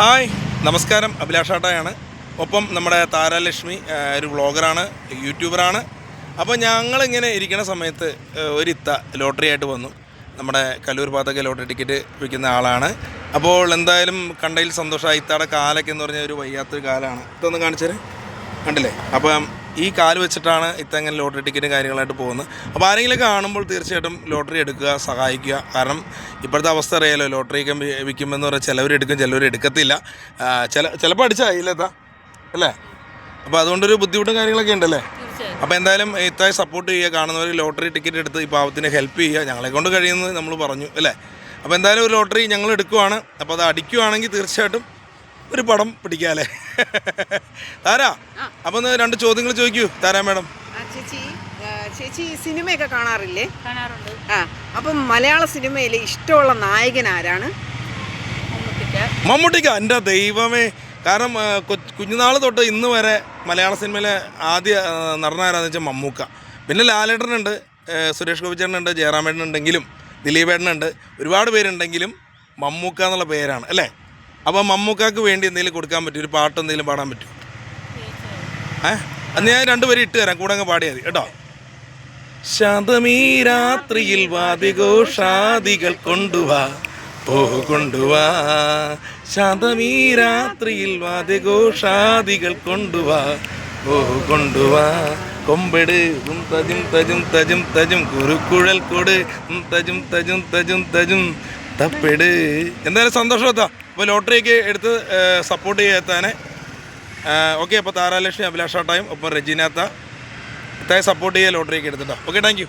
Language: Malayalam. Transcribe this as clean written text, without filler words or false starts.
ഹായ് നമസ്കാരം, അഭിലാഷാട്ടയാണ്. ഒപ്പം നമ്മുടെ താരാലക്ഷ്മി ഒരു വ്ളോഗറാണ്, യൂട്യൂബറാണ്. അപ്പോൾ ഞങ്ങളിങ്ങനെ ഇരിക്കുന്ന സമയത്ത് ഒരു ലോട്ടറി ആയിട്ട് വന്നു. നമ്മുടെ കല്ലൂർ ഭാഗത്തൊക്കെ ലോട്ടറി ടിക്കറ്റ് വിൽക്കുന്ന ആളാണ്. അപ്പോൾ എന്തായാലും കണ്ടതിൽ സന്തോഷമായി. ഇത്തയുടെ കാലൊക്കെ എന്ന് പറഞ്ഞാൽ ഒരു വയ്യാത്തൊരു കാലാണ്. ഇതൊന്ന് കാണിച്ചേരെ, കണ്ടില്ലേ? അപ്പം ഈ കാല് വെച്ചിട്ടാണ് ഇത്തങ്ങനെ ലോട്ടറി ടിക്കറ്റും കാര്യങ്ങളായിട്ട് പോകുന്നത്. അപ്പോൾ ആരെങ്കിലും കാണുമ്പോൾ തീർച്ചയായിട്ടും ലോട്ടറി എടുക്കുക, സഹായിക്കുക. കാരണം ഇപ്പോഴത്തെ അവസ്ഥ അറിയാലോ, ലോട്ടറിയൊക്കെ വിൽക്കുമെന്ന് പറഞ്ഞാൽ ചിലവരെടുക്കും, ചിലവർ എടുക്കത്തില്ല. ചിലപ്പോൾ അടിച്ചായില്ലെത്താ അല്ലേ? അപ്പോൾ അതുകൊണ്ടൊരു ബുദ്ധിമുട്ടും കാര്യങ്ങളൊക്കെ ഉണ്ടല്ലേ. അപ്പോൾ എന്തായാലും ഇത്തായി സപ്പോർട്ട് ചെയ്യുക, കാണുന്നവർ ലോട്ടറി ടിക്കറ്റ് എടുത്ത് ഈ പാവത്തിന് ഹെൽപ്പ് ചെയ്യുക. ഞങ്ങളെ കൊണ്ട് കഴിയുന്നത് നമ്മൾ പറഞ്ഞു അല്ലേ. അപ്പോൾ എന്തായാലും ഒരു ലോട്ടറി ഞങ്ങൾ എടുക്കുവാണ്. അപ്പോൾ അത് അടിക്കുവാണെങ്കിൽ തീർച്ചയായിട്ടും ഒരു പടം പിടിക്കാല്ലേ. താരാ, അപ്പം രണ്ട് ചോദ്യങ്ങൾ ചോദിക്കൂ താരാ മാഡം. ചേച്ചി സിനിമയൊക്കെ കാണാറില്ലേ? കാണാറുണ്ട്. അപ്പം മലയാള സിനിമയിലെ ഇഷ്ടമുള്ള നായകൻ ആരാണ്? മമ്മൂട്ടിക്ക. എൻ്റെ ദൈവമേ, കാരണം കുഞ്ഞുനാൾ തൊട്ട് ഇന്ന് വരെ മലയാള സിനിമയിലെ ആദ്യ നടനാരാന്ന് വെച്ചാൽ മമ്മൂക്ക. പിന്നെ ലാലേട്ടനുണ്ട്, സുരേഷ് ഗോപിച്ചേട്ടനുണ്ട്, ജയറാമേട്ടനുണ്ടെങ്കിലും ദിലീപേട്ടനുണ്ട്, ഒരുപാട് പേരുണ്ടെങ്കിലും മമ്മൂക്ക എന്നുള്ള പേരാണ് അല്ലേ. അപ്പോൾ മമ്മൂക്കാക്ക് വേണ്ടി എന്തെങ്കിലും കൊടുക്കാൻ പറ്റും, ഒരു പാട്ട് എന്തെങ്കിലും പാടാൻ പറ്റും? അന്ന് ഞാൻ രണ്ടുപേരും ഇട്ട് തരാം, കൂടെ അങ്ങ് പാടിയാൽ മതി കേട്ടോ. ശാന്തമീ രാത്രിയിൽ വാദിഘോഷാദികൾ കൊണ്ടുവാ, കൊണ്ടുവാ. ശാന്തമീ രാത്രിയിൽ വാദിഘോഷാദികൾ കൊണ്ടുവാ, കൊണ്ടുവാ. കൊമ്പെട് തജും തജും തജും തജും കുറുക്കുഴൽ കൊട് തജും തജും തജും തജും തപ്പെട്. എന്തായാലും സന്തോഷമെത്താ. അപ്പോൾ ലോട്ടറിയൊക്കെ എടുത്ത് സപ്പോർട്ട് ചെയ്യാത്താനെ. ഓക്കെ, അപ്പോൾ താരാലക്ഷ്മി, അഭിലാഷാട്ടായും ഒപ്പം റെജീനാത്ത ഇത്തായി സപ്പോർട്ട് ചെയ്യുക, ലോട്ടറിയൊക്കെ എടുത്തിട്ടോ. Okay, thank U.